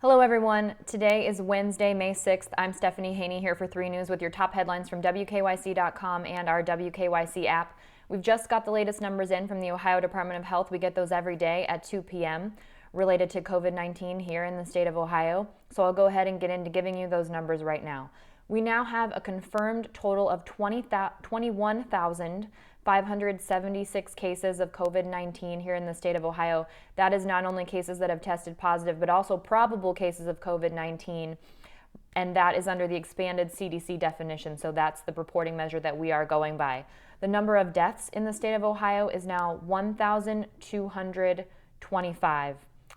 Hello everyone. Today is Wednesday, May 6th. I'm Stephanie Haney here for 3 News with your top headlines from WKYC.com and our WKYC app. We've just got the latest numbers in from the Ohio Department of Health. We get those every day at 2 p.m. related to COVID-19 here in the state of Ohio. So I'll go ahead and get into giving you those numbers right now. We now have a confirmed total of 21,576 cases of COVID-19 here in the state of Ohio. That is not only cases that have tested positive, but also probable cases of COVID-19, and that is under the expanded CDC definition, so that's the reporting measure that we are going by. The number of deaths in the state of Ohio is now 1,225.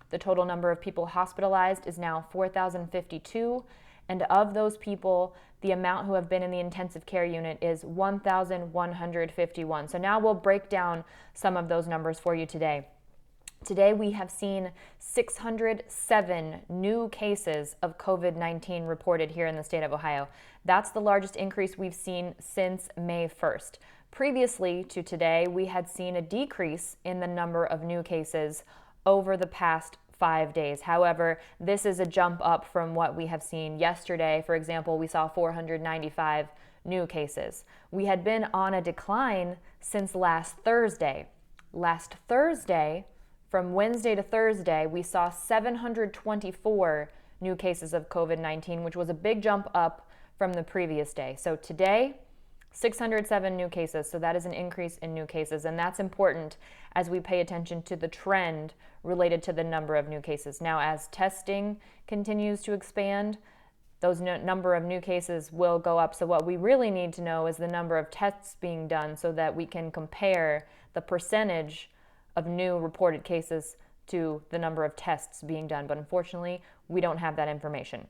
The total number of people hospitalized is now 4,052. And of those people, the amount who have been in the intensive care unit is 1,151. So now we'll break down some of those numbers for you today. Today we have seen 607 new cases of COVID-19 reported here in the state of Ohio. That's the largest increase we've seen since May 1st. Previously to today, we had seen a decrease in the number of new cases over the past 5 days. However, this is a jump up from what we have seen yesterday. For example, we saw 495 new cases. We had been on a decline since last Thursday. Last Thursday, from Wednesday to Thursday, we saw 724 new cases of COVID-19, which was a big jump up from the previous day. So today, 607 new cases, so that is an increase in new cases, and that's important as we pay attention to the trend related to the number of new cases. Now, as testing continues to expand, those number of new cases will go up. So what we really need to know is the number of tests being done so that we can compare the percentage of new reported cases to the number of tests being done. But unfortunately, we don't have that information.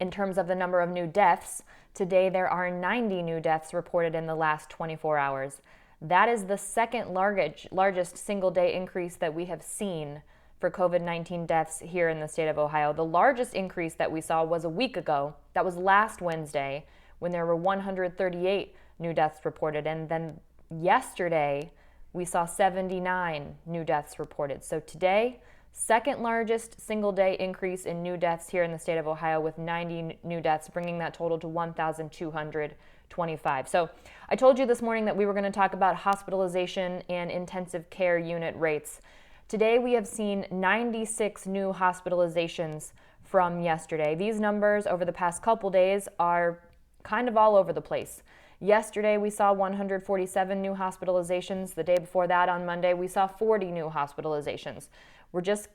In terms of the number of new deaths, today there are 90 new deaths reported in the last 24 hours. That is the second largest single-day increase that we have seen for COVID-19 deaths here in the state of Ohio. The largest increase that we saw was a week ago. That was last Wednesday when there were 138 new deaths reported. And then yesterday, we saw 79 new deaths reported. So today, second largest single day increase in new deaths here in the state of Ohio with 90 new deaths, bringing that total to 1,225. So I told you this morning that we were going to talk about hospitalization and intensive care unit rates. Today we have seen 96 new hospitalizations from yesterday. These numbers over the past couple days are kind of all over the place. Yesterday, we saw 147 new hospitalizations. The day before that, on Monday, we saw 40 new hospitalizations. We're just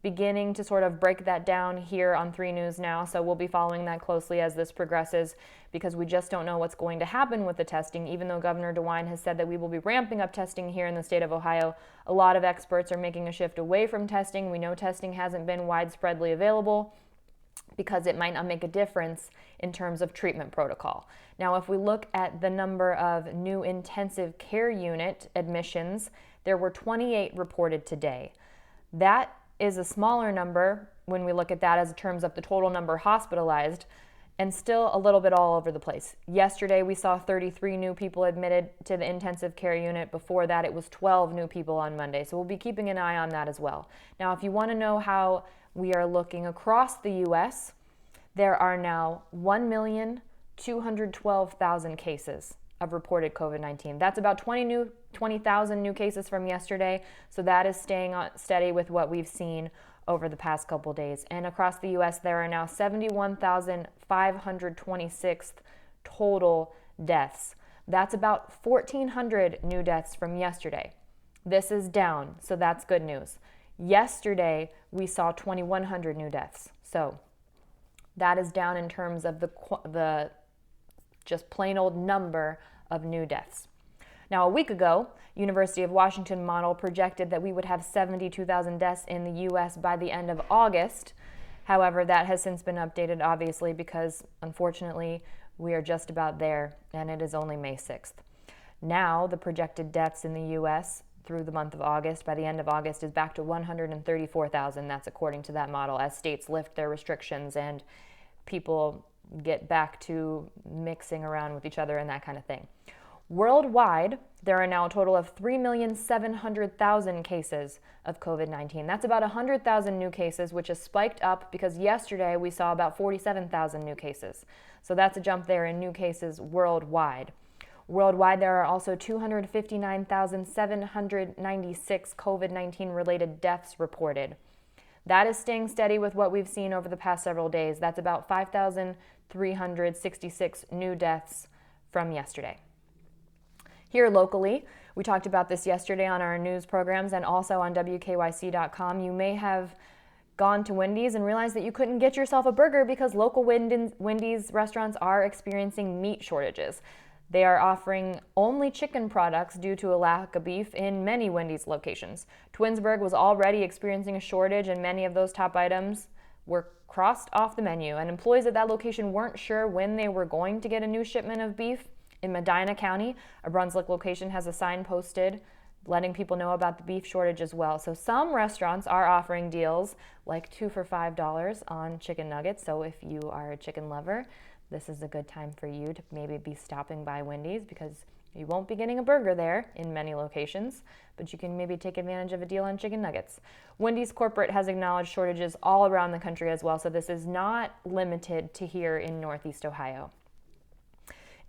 beginning to sort of break that down here on 3 News now, so we'll be following that closely as this progresses because we just don't know what's going to happen with the testing. Even though Governor DeWine has said that we will be ramping up testing here in the state of Ohio, a lot of experts are making a shift away from testing. We know testing hasn't been widespreadly available because it might not make a difference in terms of treatment protocol. Now, if we look at the number of new intensive care unit admissions, there were 28 reported today. That is a smaller number when we look at that as in terms of the total number hospitalized, and still a little bit all over the place. Yesterday, we saw 33 new people admitted to the intensive care unit. Before that, it was 12 new people on Monday. So we'll be keeping an eye on that as well. Now, if you want to know how we are looking across the U.S., there are now 1,212,000 cases of reported COVID-19. That's about 20,000 new cases from yesterday. So that is staying steady with what we've seen over the past couple days. And across the U.S., there are now 71,526 total deaths. That's about 1,400 new deaths from yesterday. This is down, so that's good news. Yesterday, we saw 2,100 new deaths. So that is down in terms of the just plain old number of new deaths. Now, a week ago, University of Washington model projected that we would have 72,000 deaths in the U.S. by the end of August. However, that has since been updated, obviously, because unfortunately, we are just about there, and it is only May 6th. Now, the projected deaths in the U.S. through the month of August, by the end of August, is back to 134,000. That's according to that model, as states lift their restrictions and people get back to mixing around with each other and that kind of thing. Worldwide, There are now a total of 3,700,000 cases of COVID-19. That's about 100,000 new cases, which has spiked up because yesterday we saw about 47,000 new cases. So that's a jump there in new cases worldwide. Worldwide, there are also 259,796 COVID-19 related deaths reported. That is staying steady with what we've seen over the past several days. That's about 5,366 new deaths from yesterday. Here locally, we talked about this yesterday on our news programs and also on WKYC.com. You may have gone to Wendy's and realized that you couldn't get yourself a burger because local Wendy's restaurants are experiencing meat shortages. They are offering only chicken products due to a lack of beef in many Wendy's locations. Twinsburg was already experiencing a shortage, and many of those top items were crossed off the menu, and employees at that location weren't sure when they were going to get a new shipment of beef. In Medina County, a Brunswick location has a sign posted letting people know about the beef shortage as well. So some restaurants are offering deals like 2 for $5 on chicken nuggets. So if you are a chicken lover, this is a good time for you to maybe be stopping by Wendy's, because you won't be getting a burger there in many locations, but you can maybe take advantage of a deal on chicken nuggets. Wendy's corporate has acknowledged shortages all around the country as well, so this is not limited to here in Northeast Ohio.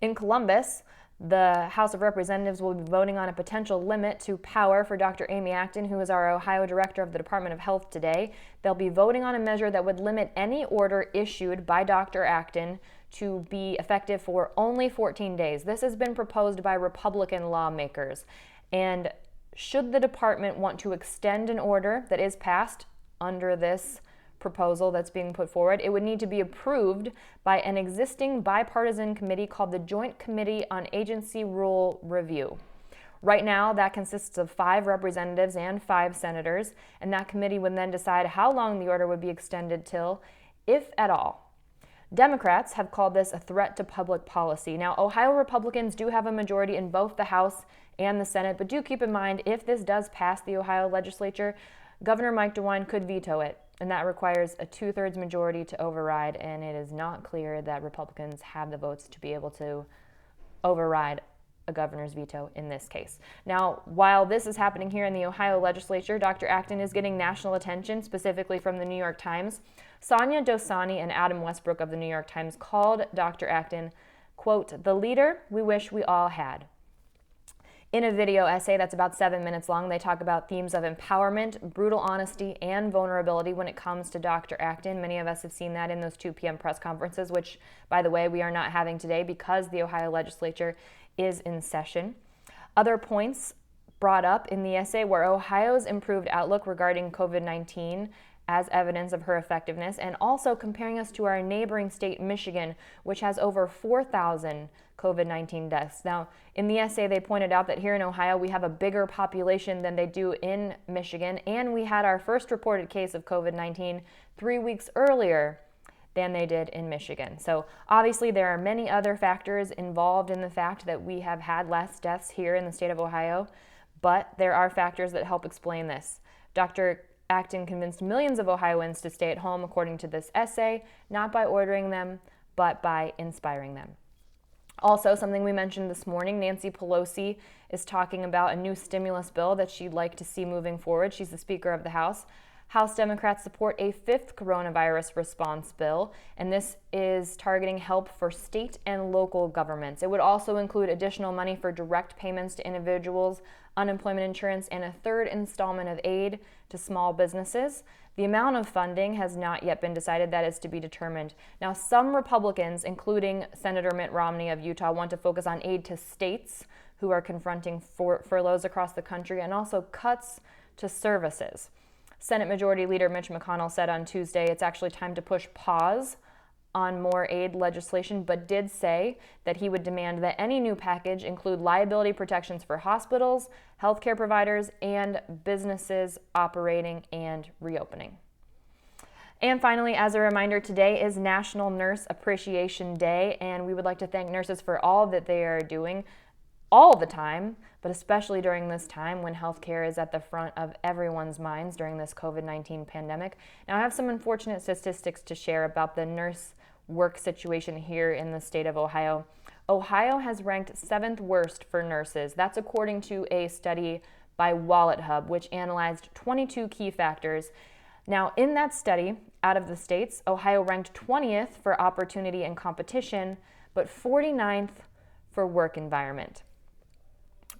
In Columbus, the House of Representatives will be voting on a potential limit to power for Dr. Amy Acton, who is our Ohio Director of the Department of Health today. They'll be voting on a measure that would limit any order issued by Dr. Acton to be effective for only 14 days. This has been proposed by Republican lawmakers. And should the department want to extend an order that is passed under this proposal that's being put forward, it would need to be approved by an existing bipartisan committee called the Joint Committee on Agency Rule Review. Right now, that consists of 5 representatives and 5 senators, and that committee would then decide how long the order would be extended till, if at all. Democrats have called this a threat to public policy. Now, Ohio Republicans do have a majority in both the House and the Senate, but do keep in mind, if this does pass the Ohio legislature, Governor Mike DeWine could veto it, and that requires a 2/3 majority to override, and it is not clear that Republicans have the votes to be able to override a governor's veto in this case. Now, while this is happening here in the Ohio legislature, Dr. Acton is getting national attention, specifically from the New York Times. Sonia Dosani and Adam Westbrook of the New York Times called Dr. Acton, quote, "the leader we wish we all had." In a video essay that's about 7 minutes long, they talk about themes of empowerment, brutal honesty, and vulnerability when it comes to Dr. Acton. Many of us have seen that in those 2 p.m. press conferences, which, by the way, we are not having today because the Ohio legislature is in session. Other points brought up in the essay were Ohio's improved outlook regarding COVID-19 as evidence of her effectiveness, and also comparing us to our neighboring state, Michigan, which has over 4,000 COVID-19 deaths. Now, in the essay, they pointed out that here in Ohio, we have a bigger population than they do in Michigan, and we had our first reported case of COVID-19 3 weeks earlier than they did in Michigan. So obviously, there are many other factors involved in the fact that we have had less deaths here in the state of Ohio, but there are factors that help explain this. Dr. Acton convinced millions of Ohioans to stay at home, according to this essay, not by ordering them, but by inspiring them. Also, something we mentioned this morning, Nancy Pelosi is talking about a new stimulus bill that she'd like to see moving forward. She's the Speaker of the House. House Democrats support a 5th coronavirus response bill, and this is targeting help for state and local governments. It would also include additional money for direct payments to individuals, unemployment insurance, and a 3rd installment of aid to small businesses. The amount of funding has not yet been decided. That is to be determined. Now, some Republicans, including Senator Mitt Romney of Utah, want to focus on aid to states who are confronting furloughs across the country and also cuts to services. Senate Majority Leader Mitch McConnell said on Tuesday it's actually time to push pause on more aid legislation, but did say that he would demand that any new package include liability protections for hospitals, healthcare providers, and businesses operating and reopening. And finally, as a reminder, today is National Nurse Appreciation Day, and we would like to thank nurses for all that they are doing all the time, but especially during this time when healthcare is at the front of everyone's minds during this COVID-19 pandemic. Now, I have some unfortunate statistics to share about the nurse work situation here in the state of Ohio. Ohio has ranked 7th worst for nurses. That's according to a study by Wallet Hub, which analyzed 22 key factors. Now, in that study, out of the states, Ohio ranked 20th for opportunity and competition, but 49th for work environment.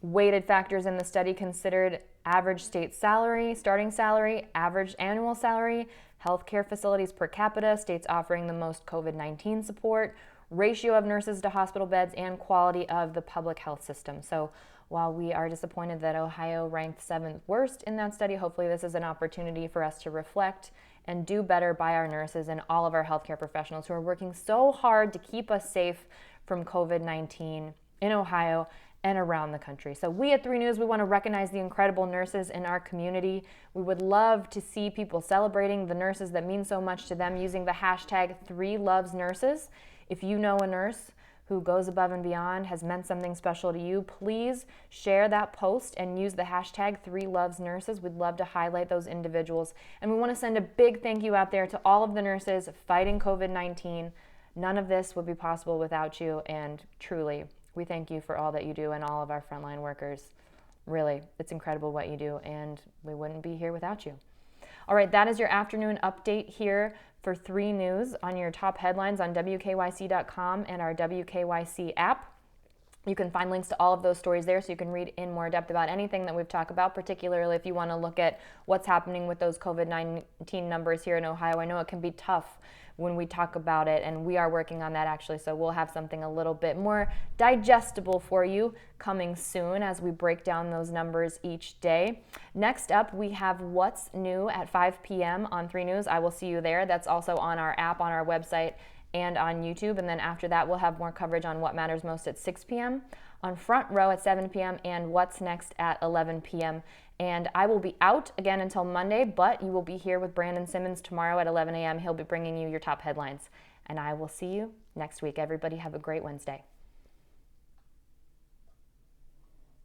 Weighted factors in the study considered average state salary, starting salary, average annual salary, healthcare facilities per capita, states offering the most COVID-19 support, ratio of nurses to hospital beds, and quality of the public health system. So while we are disappointed that Ohio ranked 7th worst in that study, hopefully this is an opportunity for us to reflect and do better by our nurses and all of our healthcare professionals who are working so hard to keep us safe from COVID-19 in Ohio and around the country. So we at 3 News, we want to recognize the incredible nurses in our community. We would love to see people celebrating the nurses that mean so much to them using the hashtag 3LovesNurses. If you know a nurse who goes above and beyond, has meant something special to you, please share that post and use the hashtag 3LovesNurses. We'd love to highlight those individuals. And we want to send a big thank you out there to all of the nurses fighting COVID-19. None of this would be possible without you, and truly, we thank you for all that you do and all of our frontline workers. Really, it's incredible what you do, and we wouldn't be here without you. All right, that is your afternoon update here for 3 News on your top headlines on WKYC.com and our WKYC app. You can find links to all of those stories there so you can read in more depth about anything that we've talked about, particularly if you want to look at what's happening with those COVID-19 numbers here in Ohio. I know it can be tough when we talk about it, and we are working on that actually, so we'll have something a little bit more digestible for you coming soon as we break down those numbers each day. Next up, we have What's New at 5 p.m. on 3 News. I will see you there. That's also on our app, on our website, and on YouTube. And then after that, we'll have more coverage on what matters most at 6 p.m., on Front Row at 7 p.m., and What's Next at 11 p.m. And I will be out again until Monday, but you will be here with Brandon Simmons tomorrow at 11 a.m. He'll be bringing you your top headlines. And I will see you next week. Everybody have a great Wednesday.